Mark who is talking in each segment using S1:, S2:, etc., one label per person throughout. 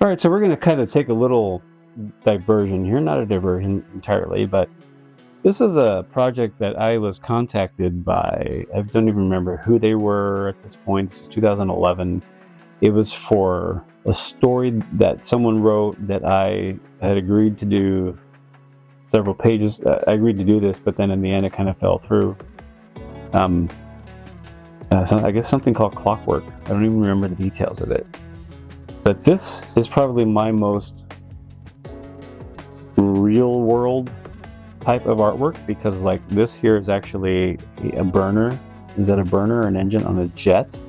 S1: All right, so we're going to kind of take a little diversion here, not a diversion entirely, but this is a project that I was contacted by. I don't even remember who they were at this point. This is 2011. It was for a story that someone wrote that I had agreed to do several pages. I agreed to do this, but then in the end it kind of fell through. So I guess something called Clockwork. I don't even remember the details of it. But this is probably my most real world type of artwork, because like this here is actually a burner. Is that a burner or an engine on a jet?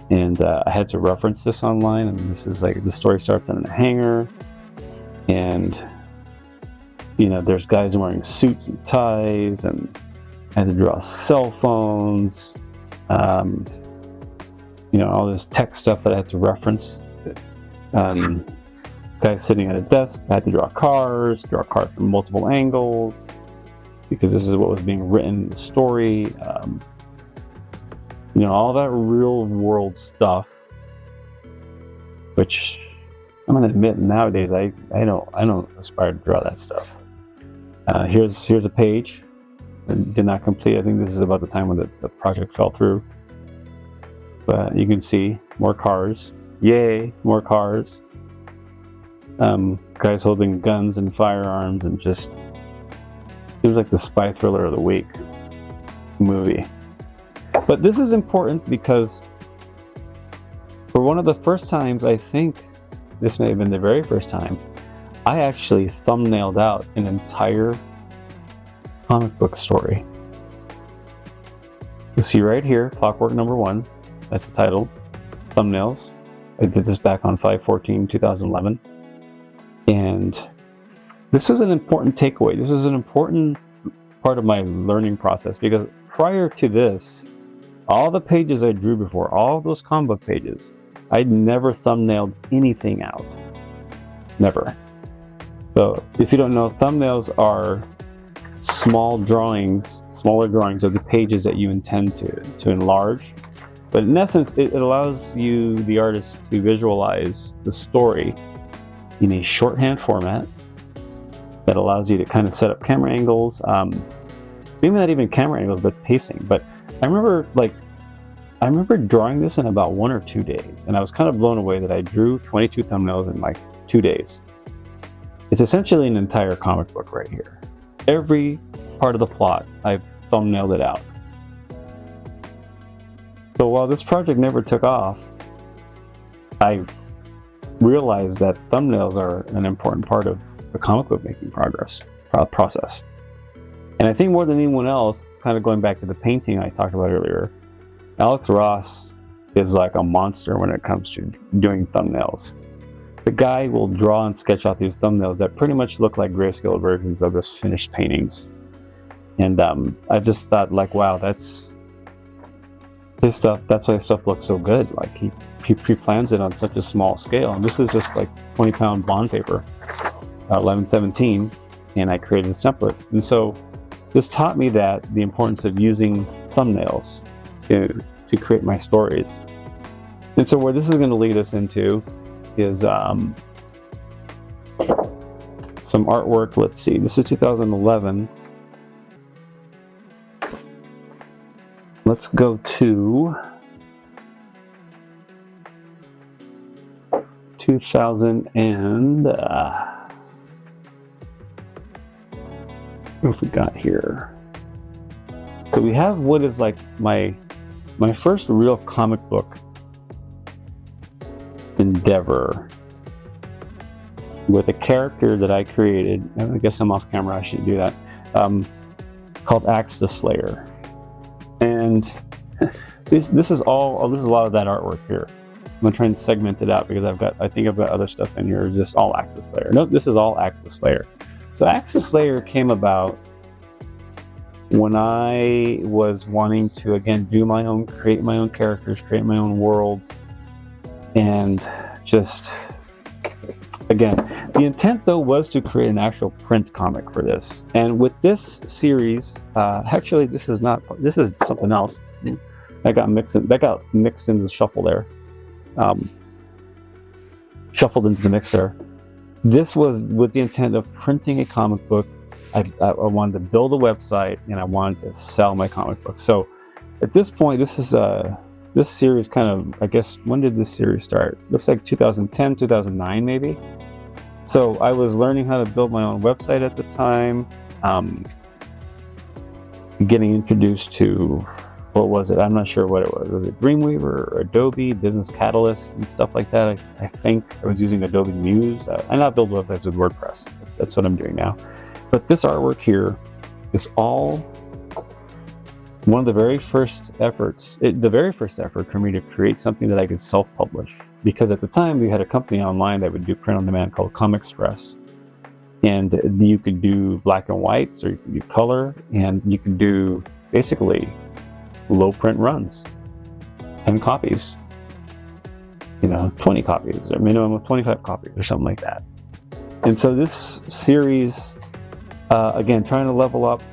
S1: And I had to reference this online, and this is like the story starts in a hangar, and you know there's guys wearing suits and ties, and I had to draw cell phones, you know, all this tech stuff that I had to reference. Guys sitting at a desk. I had to draw cars from multiple angles, because this is what was being written in the story. You know, all that real world stuff, which I'm gonna admit nowadays I don't aspire to draw that stuff. Here's a page that did not complete. I think this is about the time when the project fell through. But you can see more cars. Yay, more cars. Guys holding guns and firearms, and just seems like the spy thriller of the week movie. But this is important because for one of the first times, I think this may have been the very first time, I actually thumbnailed out an entire comic book story. You see right here, Clockwork #1. That's the title. Thumbnails. I did this back on 5/14/2011. And this was an important takeaway. This was an important part of my learning process, because prior to this, all the pages I drew before, all those comic book pages, I'd never thumbnailed anything out. Never. So if you don't know, thumbnails are smaller drawings of the pages that you intend to enlarge. But in essence, it allows you, the artist, to visualize the story in a shorthand format that allows you to kind of set up camera angles. Maybe not even camera angles, but pacing. But I remember drawing this in about 1 or 2 days, and I was kind of blown away that I drew 22 thumbnails in like 2 days. It's essentially an entire comic book right here. Every part of the plot, I've thumbnailed it out. So while this project never took off, I realized that thumbnails are an important part of the comic book making process. And I think more than anyone else, kind of going back to the painting I talked about earlier, Alex Ross is like a monster when it comes to doing thumbnails. The guy will draw and sketch out these thumbnails that pretty much look like grayscale versions of his finished paintings. And I just thought, like, wow, that's why his stuff looks so good. Like he pre-plans it on such a small scale, and this is just like 20-pound bond paper, 1117, and I created this template. And so this taught me that the importance of using thumbnails to create my stories. And so where this is going to lead us into is some artwork. Let's see, this is 2011. Let's go to 2000 and what have we got here? So we have what is like my first real comic book endeavor with a character that I created. I guess I'm off camera, I shouldn't do that. Called Axe the Slayer. And this is a lot of that artwork here. I'm gonna try and segment it out, because I think I've got other stuff in here. Is this all Axe the Slayer? No, this is all Axe the Slayer. So Axe the Slayer came about when I was wanting to, again, create my own characters, create my own worlds, and just, again, the intent though was to create an actual print comic for this. And with this series, actually this is something else that got mixed into the shuffle there. shuffled into the mix there. This was with the intent of printing a comic book. I wanted to build a website, and I wanted to sell my comic book. So at this point, this series kind of, I guess, when did this series start? Looks like 2010, 2009 maybe. So I was learning how to build my own website at the time, getting introduced to, what was it? I'm not sure what it was. Was it Dreamweaver or Adobe, Business Catalyst and stuff like that? I think I was using Adobe Muse. I now build websites with WordPress. That's what I'm doing now. But this artwork here is all one of the very first efforts, the very first effort for me to create something that I could self-publish. Because at the time, we had a company online that would do print on demand called Comic Express. And you could do black and whites, or you could do color, and you could do basically low print runs, 10 copies, 20 copies, or minimum of 25 copies, or something like that. And so this series, again, trying to level up,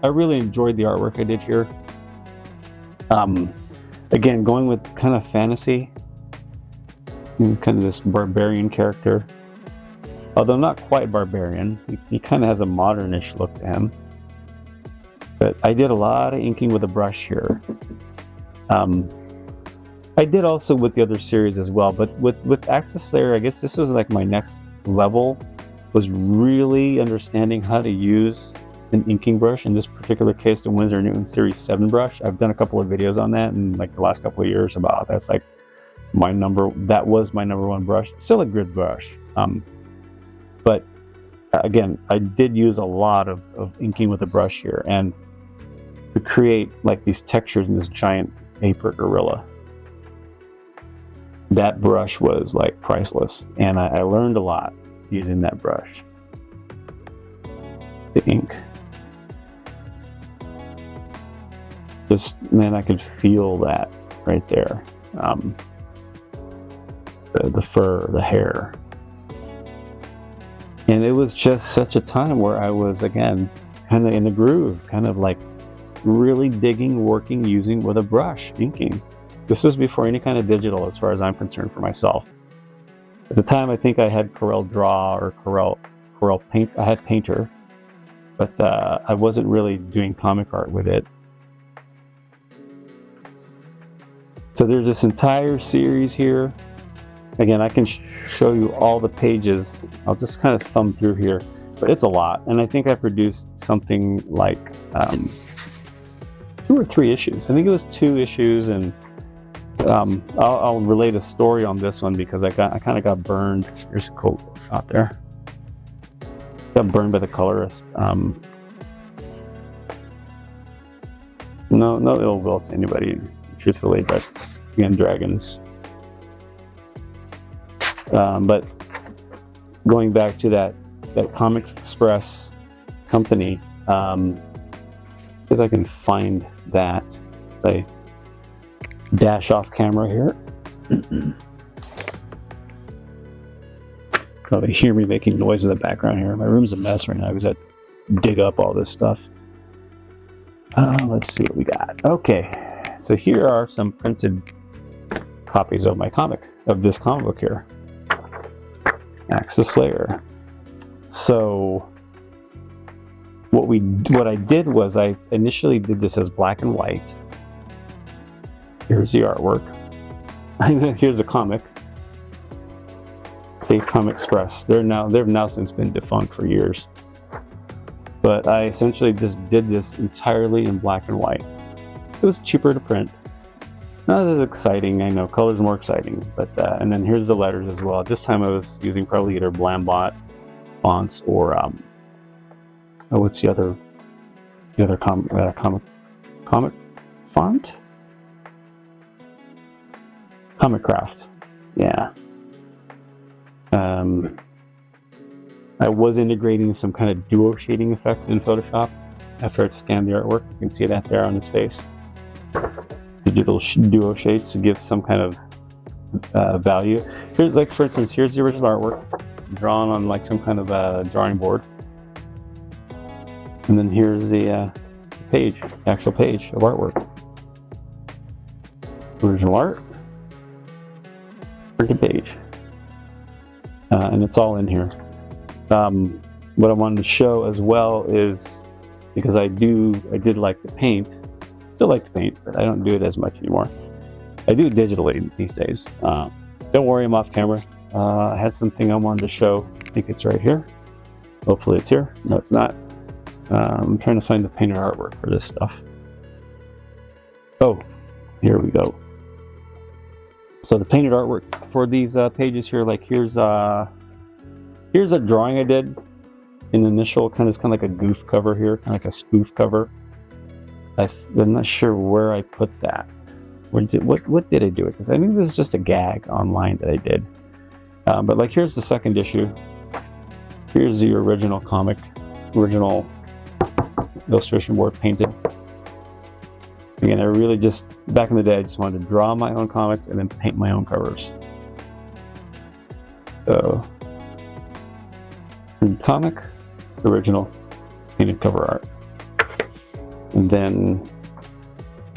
S1: I really enjoyed the artwork I did here. Again, going with kind of fantasy, kind of this barbarian character. Although not quite barbarian, he kind of has a modernish look to him. But I did a lot of inking with a brush here. I did also with the other series as well, but with Access Slayer, I guess this was like my next level, was really understanding how to use an inking brush. In this particular case, the Winsor & Newton Series 7 brush. I've done a couple of videos on that in like the last couple of years about that's like that was my number one brush. Still a good brush. But again, I did use a lot of inking with a brush here, and to create like these textures in this giant paper gorilla. That brush was like priceless, and I learned a lot using that brush. The ink. Just, man, I could feel that right there. The fur, the hair. And it was just such a time where I was, again, kind of in the groove, kind of like really digging, working, using with a brush, inking. This was before any kind of digital, as far as I'm concerned, for myself. At the time, I think I had Corel Draw or Corel Paint. I had Painter, but I wasn't really doing comic art with it. So there's this entire series here. Again, I can show you all the pages. I'll just kind of thumb through here, but it's a lot. And I think I produced something like 2 or 3 issues. I think it was 2 issues, and I'll relate a story on this one because I kind of got burned. Here's a quote out there. Got burned by the colorist. No ill will to anybody, truthfully, but again, dragons. But going back to that Comics Express company, see if I can find that. I dash off camera here. Probably hear me making noise in the background here. My room's a mess right now because I have to dig up all this stuff. Let's see what we got. Okay, so here are some printed copies of this comic book here. Access Slayer. So what I did was I initially did this as black and white. Here's the artwork. Here's a comic. Say Comic Express. They've now since been defunct for years. But I essentially just did this entirely in black and white. It was cheaper to print. Not as exciting, I know, color's more exciting, but and then here's the letters as well. This time I was using probably either Blambot fonts or what's the other comic font? Comic Craft, yeah. I was integrating some kind of duo shading effects in Photoshop after I scanned the artwork. You can see that there on his face. Digital duo shades to give some kind of value. Here's, like, for instance, here's the original artwork drawn on like some kind of a drawing board, and then here's the page, actual page of artwork. Original art, printed page. and it's all in here. What I wanted to show as well is, because I did like to paint, still like to paint, but I don't do it as much anymore. I do it digitally these days. Don't worry, I'm off camera. I had something I wanted to show. I think it's right here. Hopefully it's here. No, it's not. I'm trying to find the painted artwork for this stuff. Oh, here we go. So the painted artwork for these pages here, like here's a drawing I did. An initial kind of like a goof cover here, kind of like a spoof cover. I'm not sure where I put that. What did I do it? Because I think this is just a gag online that I did. But like here's the second issue. Here's the original comic, original illustration board painted. Again, I really just, back in the day, I just wanted to draw my own comics and then paint my own covers. So, comic, original, painted cover art. And then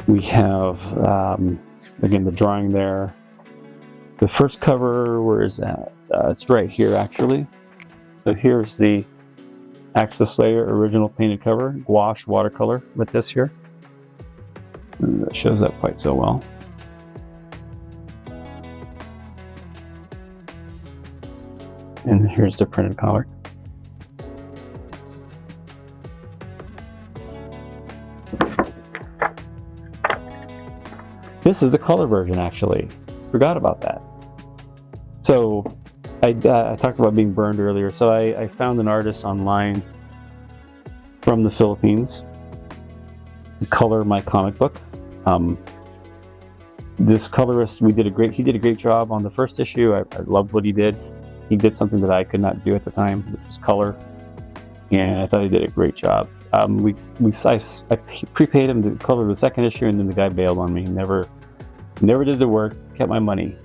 S1: we have, again, the drawing there. The first cover, where is that? It's right here, actually. So here's the Axis Layer original painted cover, gouache watercolor with this here. And that shows up quite so well. And here's the printed comic. This is the color version, actually. Forgot about that. So I talked about being burned earlier. So I found an artist online from the Philippines to color my comic book. This colorist, he did a great job on the first issue. I loved what he did. He did something that I could not do at the time, which was color, and I thought he did a great job. I prepaid him to color the second issue, and then the guy bailed on me. He never did the work, kept my money.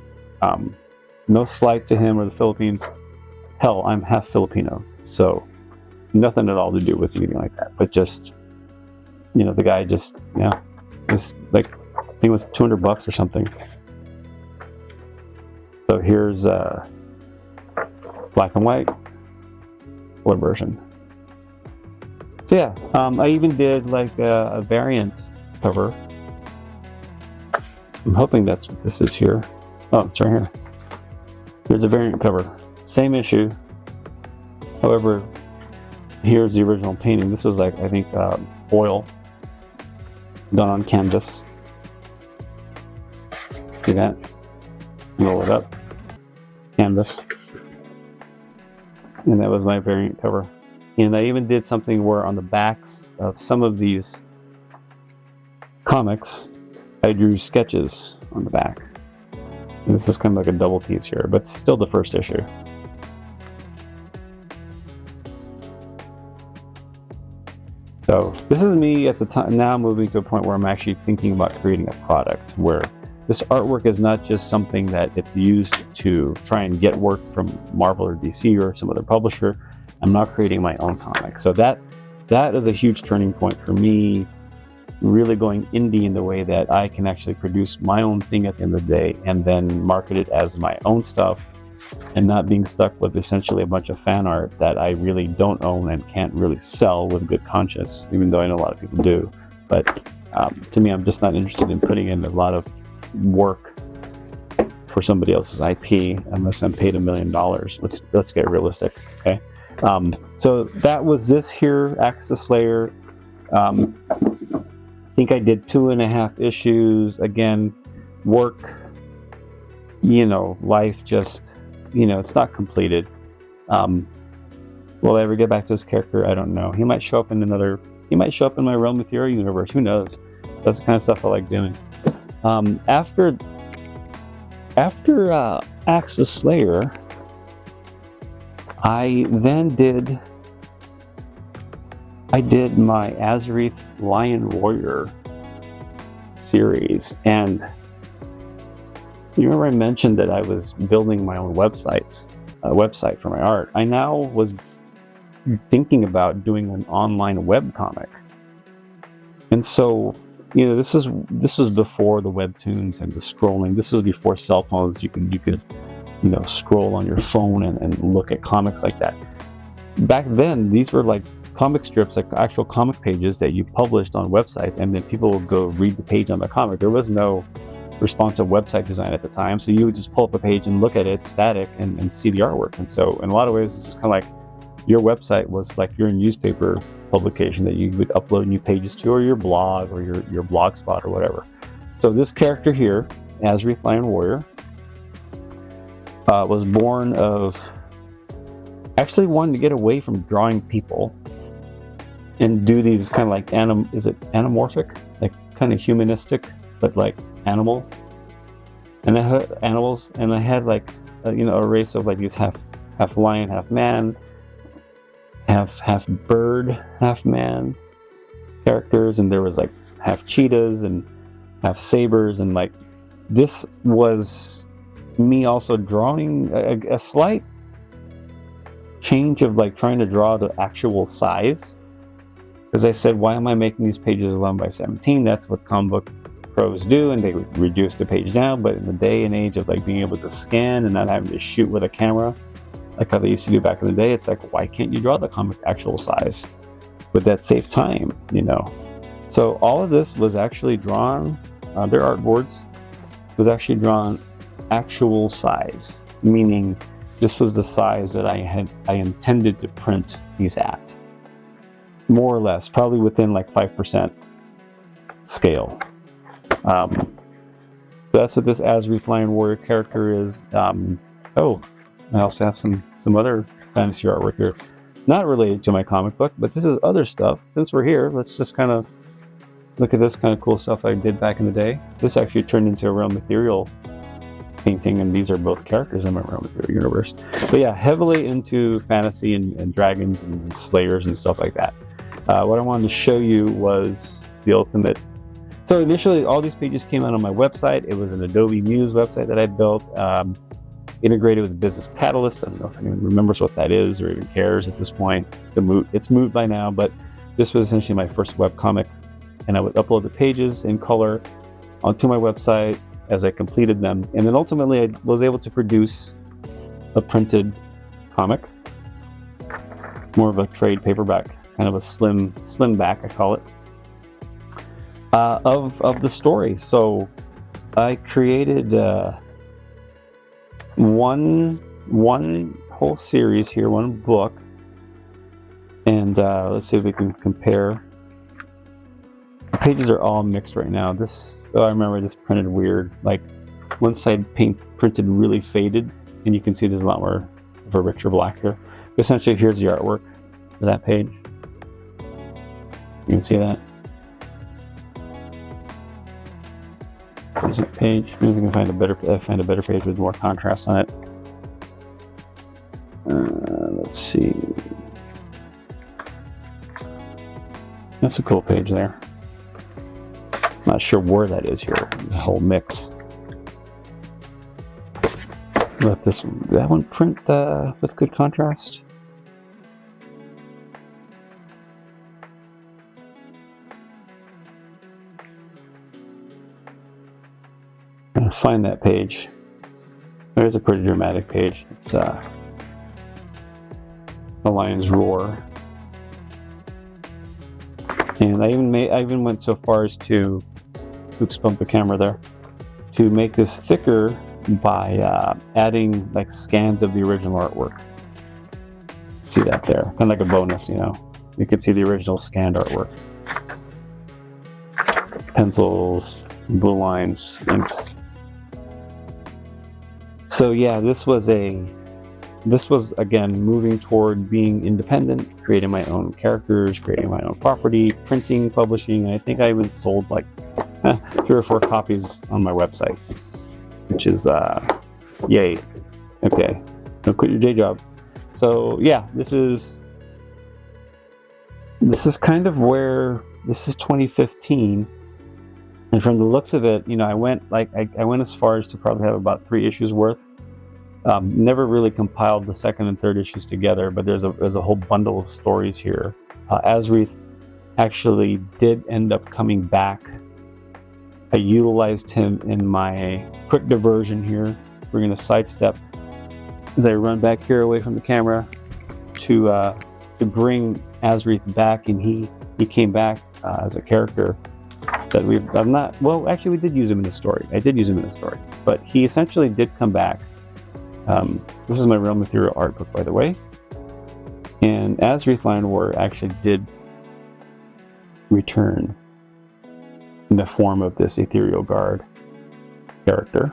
S1: No slight to him or the Philippines. Hell, I'm half Filipino, so nothing at all to do with anything like that. But just, the guy just, was like, I think it was $200 or something. So here's black and white color version. So yeah, I even did like a variant cover. I'm hoping that's what this is here. Oh, it's right here. Here's a variant cover. Same issue. However, here's the original painting. This was like, I think, oil done on canvas. See that? Roll it up. Canvas. And that was my variant cover. And I even did something where on the backs of some of these comics, I drew sketches on the back. And this is kind of like a double piece here, but still the first issue. So this is me at the time, now moving to a point where I'm actually thinking about creating a product where this artwork is not just something that it's used to try and get work from Marvel or DC or some other publisher. I'm now creating my own comic. So that is a huge turning point for me, really going indie in the way that I can actually produce my own thing at the end of the day and then market it as my own stuff, and not being stuck with essentially a bunch of fan art that I really don't own and can't really sell with good conscience, even though I know a lot of people do. But to me, I'm just not interested in putting in a lot of work for somebody else's IP unless I'm paid $1 million. Let's get realistic, okay? So that was this here, Axis Layer. I think I did 2.5 issues. Again, work, life just, it's not completed. Will I ever get back to this character? I don't know. He might show up in my Realm of Theory universe. Who knows? That's the kind of stuff I like doing. After Axis Slayer, I then did my Asreeth Lion Warrior series, and you remember I mentioned that I was building my own website for my art. I now was thinking about doing an online web comic, and so this was before the webtoons and the scrolling. This was before cell phones. You could scroll on your phone and look at comics like that. Back then, these were like comic strips, like actual comic pages that you published on websites, and then people would go read the page on the comic. There was no responsive website design at the time, so you would just pull up a page and look at it static and see the artwork. And so in a lot of ways, it's just kind of like your website was like your newspaper publication that you would upload new pages to, or your blog, or your blog spot, or whatever. So this character here, Asreeth Lion Warrior, was born of actually wanting to get away from drawing people and do these kind of like anamorphic, like kind of humanistic, but like animal. And I had animals, and I had like a race of like these half lion, half man, half bird, half man characters, and there was like half cheetahs and half sabers, and like this was me also drawing a slight change of like trying to draw the actual size, because I said, why am I making these pages 11 by 17? That's what comic book pros do, and they would reduce the page down. But in the day and age of like being able to scan and not having to shoot with a camera like how they used to do back in the day, it's like, why can't you draw the comic actual size? Would that save time, So all of this was actually drawn, their artboards was actually drawn actual size, meaning this was the size that I intended to print these at, more or less, probably within like 5% scale. So that's what this Asreeth Lion Warrior character is. I also have some other fantasy artwork here, not related to my comic book, but this is other stuff. Since we're here, let's just kind of look at this kind of cool stuff I did back in the day. This actually turned into a Realm Ethereal painting, and these are both characters in my Realm Ethereal universe. But yeah, heavily into fantasy and dragons and slayers and stuff like that. What I wanted to show you was the ultimate. So initially, all these pages came out on my website. It was an Adobe Muse website that I built, integrated with Business Catalyst. I don't know if anyone remembers what that is or even cares at this point. It's moot by now, but this was essentially my first webcomic, and I would upload the pages in color onto my website as I completed them. And then ultimately, I was able to produce a printed comic, more of a trade paperback, kind of a slim back, I call it, of the story. So I created one whole series here, one book, and let's see if we can compare. The pages are all mixed right now. I remember this printed weird, like one side printed really faded, and you can see there's a lot more of a richer black here. But essentially, here's the artwork for that page. You can see that. There's a page. Maybe we can find a better page with more contrast on it. Let's see. That's a cool page there. Not sure where that is here. The whole mix. Let that one print with good contrast. I'll find that page. There's a pretty dramatic page. It's the lion's roar. And I even went so far as to, oops, bumped the camera there, to make this thicker by adding like scans of the original artwork. See that there? Kind of like a bonus, You can see the original scanned artwork. Pencils, blue lines, inks. So yeah, this was again moving toward being independent, creating my own characters, creating my own property, printing, publishing. I think I even sold like 3 or 4 copies on my website, which is yay. Okay, don't quit your day job. So yeah, this is kind of where this is 2015. And from the looks of it, I went as far as to probably have about 3 issues worth. Never really compiled the second and third issues together, but there's a whole bundle of stories here. Asreeth actually did end up coming back. I utilized him in my quick diversion here. We're going to sidestep as I run back here away from the camera to bring Asreeth back, and he came back as a character that I'm not, well, actually we did use him in the story. I did use him in the story, but he essentially did come back. This is my Real Material art book, by the way. And Asreeth Lion Warrior actually did return in the form of this ethereal guard character.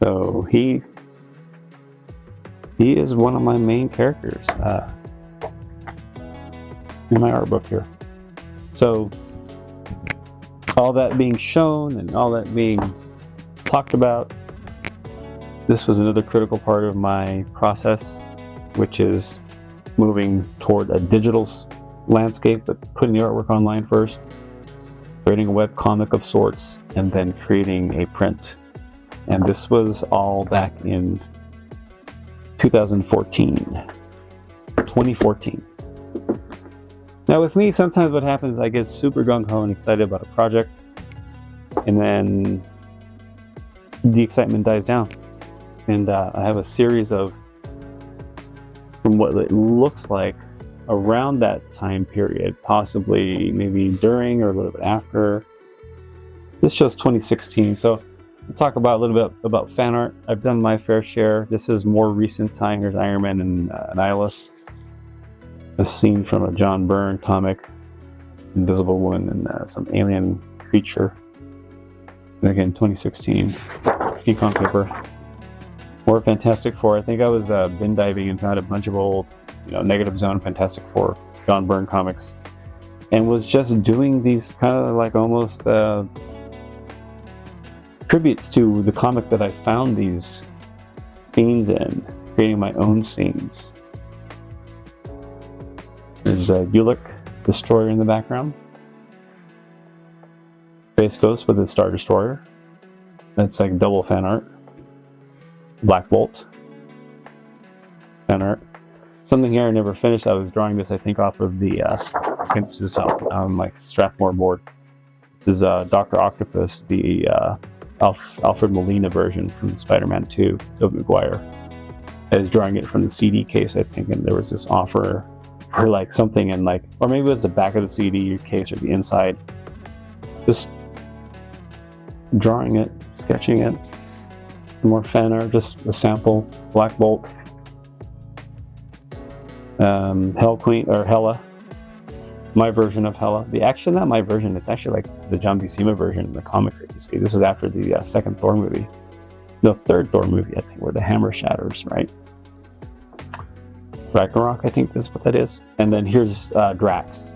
S1: So he is one of my main characters in my art book here. So all that being shown and all that being talked about, this was another critical part of my process, which is moving toward a digital landscape, but putting the artwork online first, creating a web comic of sorts, and then creating a print. And this was all back in 2014. Now with me, sometimes what happens is I get super gung-ho and excited about a project, and then the excitement dies down. And I have a series of, from what it looks like, around that time period, possibly maybe during or a little bit after. This shows 2016, so we'll talk about a little bit about fan art. I've done my fair share. This is more recent time. Here's Iron Man and Nihilus. A scene from a John Byrne comic, Invisible Woman and some alien creature. And again, 2016, ink on paper. More Fantastic Four. I think I was bin diving and found a bunch of old, Negative Zone Fantastic Four, John Byrne comics, and was just doing these kind of like almost tributes to the comic that I found these scenes in, creating my own scenes. There's a Ulick Destroyer in the background. Space Ghost with a Star Destroyer. That's like double fan art. Black Bolt. Fan art. Something here I never finished. I was drawing this, I think, off of the this is on my Strathmore board. This is Dr. Octopus, the Alfred Molina version from Spider-Man 2, Tobey Maguire. I was drawing it from the CD case, I think, and there was this offer for like something in like, or maybe it was the back of the CD case or the inside. Just drawing it, sketching it. More fan art, just a sample. Black Bolt. Hell Queen, or Hela. My version of Hela. Not my version, it's actually like the John Buscema version in the comics that you see. This was after the second Thor movie. The third Thor movie, I think, where the hammer shatters, right? Ragnarok, I think is what that is. And then here's Drax.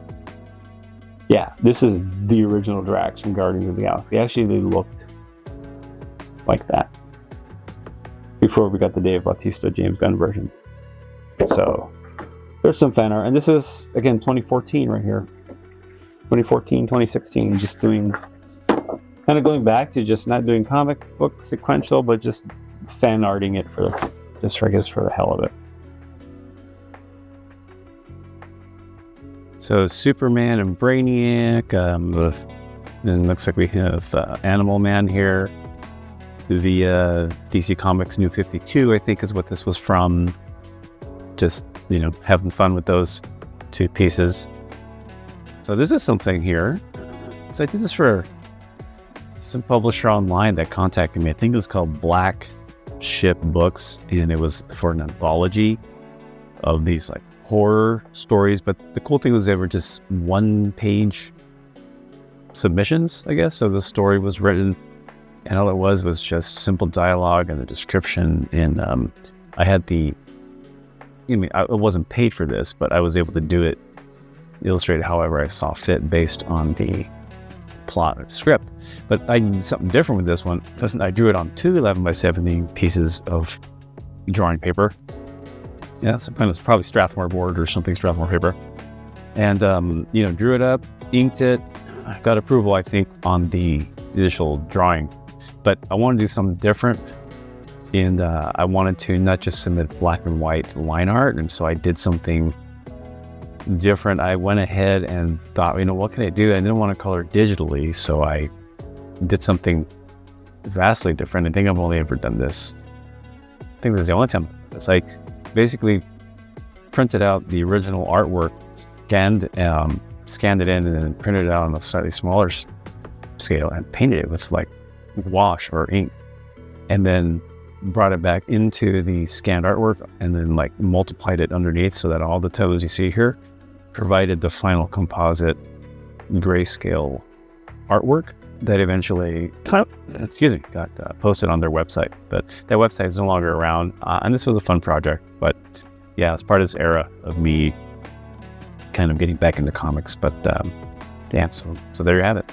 S1: Yeah, this is the original Drax from Guardians of the Galaxy. Actually, they looked like that before we got the Dave Bautista James Gunn version. So there's some fan art, and this is again 2014 right here. 2014, 2016, just doing, kind of going back to just not doing comic book sequential, but just fan arting it for the hell of it. So Superman and Brainiac, and it looks like we have Animal Man here. The DC Comics New 52, I think, is what this was from. Just, having fun with those two pieces. So this is something here. So I did this for some publisher online that contacted me. I think it was called Black Ship Books, and it was for an anthology of these like horror stories. But the cool thing was they were just one-page submissions, I guess. So the story was written, and all it was just simple dialogue and a description. And I had I wasn't paid for this, but I was able to do it, illustrate it however I saw fit based on the plot or script. But I did something different with this one. I drew it on two 11x17 pieces of drawing paper. Yeah, some kind of probably Strathmore board or something, Strathmore paper. And, drew it up, inked it, got approval, I think, on the initial drawing. But I wanted to do something different. And I wanted to not just submit black and white line art. And so I did something different, I went ahead and thought, what can I do? I didn't want to color digitally, so I did something vastly different. I think I've only ever done this. I think this is the only time. It's like basically printed out the original artwork, scanned it in, and then printed it out on a slightly smaller scale and painted it with like wash or ink, and then brought it back into the scanned artwork and then like multiplied it underneath so that all the tones you see here provided the final composite grayscale artwork that eventually got posted on their website. But that website is no longer around, and this was a fun project. But yeah, it's part of this era of me kind of getting back into comics. But yeah, so there you have it.